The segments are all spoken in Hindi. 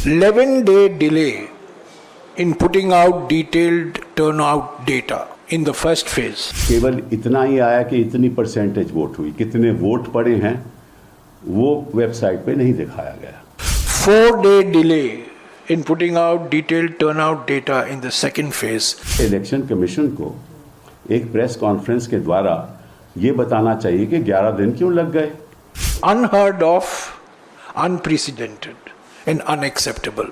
11-day delay in putting out detailed turnout data in the first phase. केवल इतना ही आया कि इतनी परसेंटेज वोट हुई, कितने वोट पड़े हैं वो वेबसाइट पे नहीं दिखाया गया. 4-day delay in putting out detailed turnout data in the second phase. Election commission को एक प्रेस कॉन्फ्रेंस के द्वारा ये बताना चाहिए कि 11 दिन क्यों लग गए. Unheard of, unprecedented and unacceptable.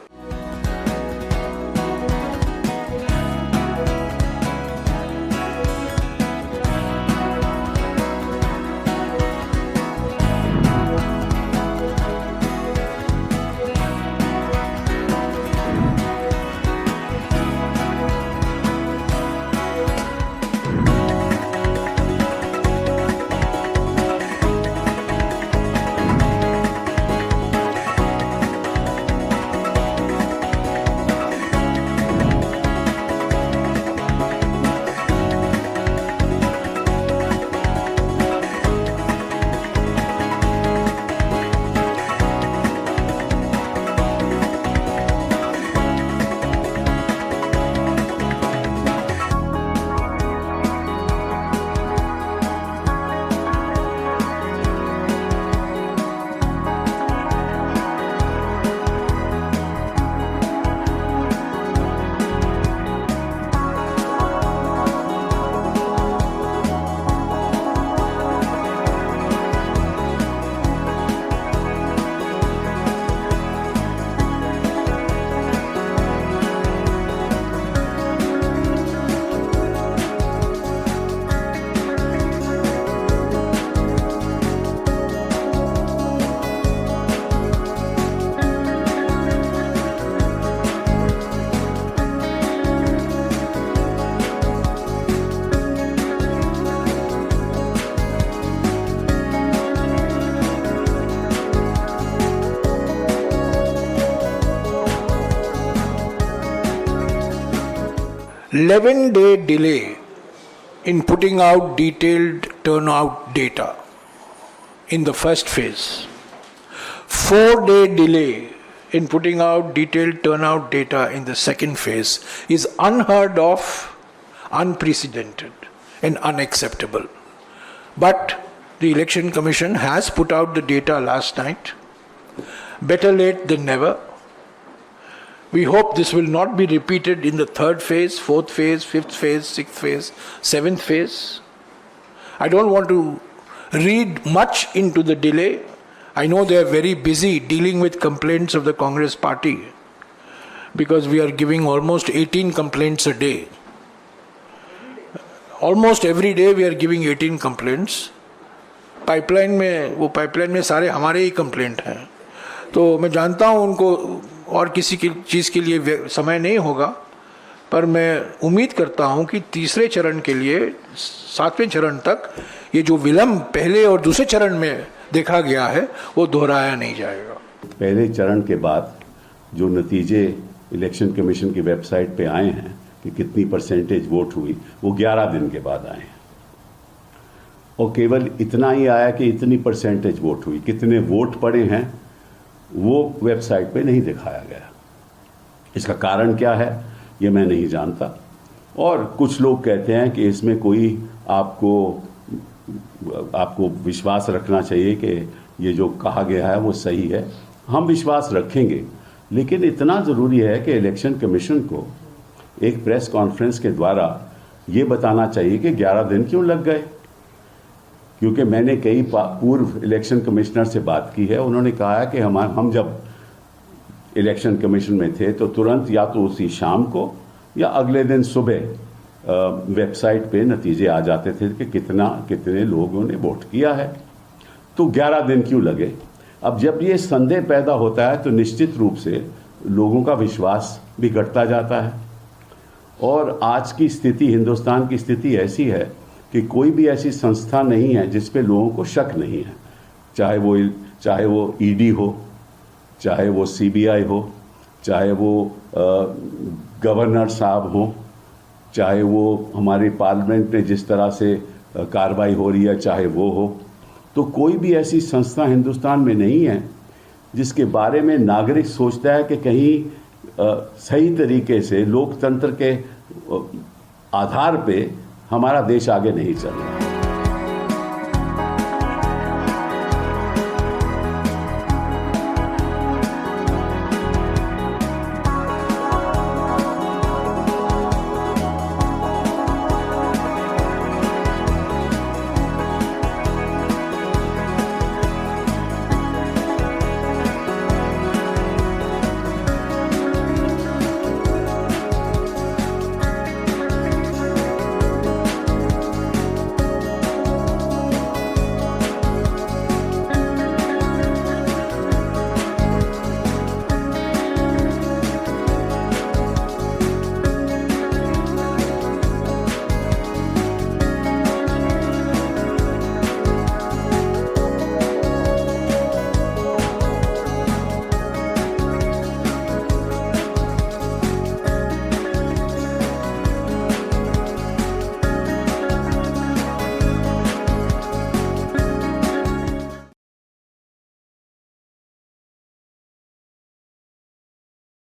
"11-day delay in putting out detailed turnout data in the first phase. 4-day delay in putting out detailed turnout data in the second phase is unheard of, unprecedented and unacceptable. But the Election Commission has put out the data last night. Better late than never. We hope this will not be repeated in the third phase, fourth phase, fifth phase, sixth phase, seventh phase. I don't want to read much into the delay. I know they are very busy dealing with complaints of the Congress party because we are giving almost 18 complaints a day. Almost every day we are giving 18 complaints. Pipeline में सारे हमारे ही कंप्लेंट हैं. तो मैं जानता हूँ उनको और किसी की चीज़ के लिए समय नहीं होगा, पर मैं उम्मीद करता हूं कि तीसरे चरण के लिए 7वें चरण तक ये जो विलंब पहले और दूसरे चरण में देखा गया है वो दोहराया नहीं जाएगा. पहले चरण के बाद जो नतीजे इलेक्शन कमीशन की वेबसाइट पे आए हैं कि कितनी परसेंटेज वोट हुई वो 11 दिन के बाद आए हैं और केवल इतना ही आया कि इतनी परसेंटेज वोट हुई, कितने वोट पड़े हैं वो वेबसाइट पे नहीं दिखाया गया. इसका कारण क्या है ये मैं नहीं जानता और कुछ लोग कहते हैं कि इसमें कोई आपको विश्वास रखना चाहिए कि ये जो कहा गया है वो सही है. हम विश्वास रखेंगे, लेकिन इतना ज़रूरी है कि इलेक्शन कमीशन को एक प्रेस कॉन्फ्रेंस के द्वारा ये बताना चाहिए कि 11 दिन क्यों लग गए. क्योंकि मैंने कई पूर्व इलेक्शन कमिश्नर से बात की है, उन्होंने कहा है कि हम जब इलेक्शन कमीशन में थे तो तुरंत या तो उसी शाम को या अगले दिन सुबह वेबसाइट पे नतीजे आ जाते थे कि कितने लोगों ने वोट किया है. तो 11 दिन क्यों लगे. अब जब ये संदेह पैदा होता है तो निश्चित रूप से लोगों का विश्वास भी घटता जाता है और आज की स्थिति, हिंदुस्तान की स्थिति ऐसी है कि कोई भी ऐसी संस्था नहीं है जिस पे लोगों को शक नहीं है, चाहे वो ईडी हो, चाहे वो सीबीआई हो, चाहे वो गवर्नर साहब हो, चाहे वो हमारे पार्लियामेंट में जिस तरह से कार्रवाई हो रही है चाहे वो हो. तो कोई भी ऐसी संस्था हिंदुस्तान में नहीं है जिसके बारे में नागरिक सोचता है कि कहीं सही तरीके से लोकतंत्र के आधार पे हमारा देश आगे नहीं चल रहा है।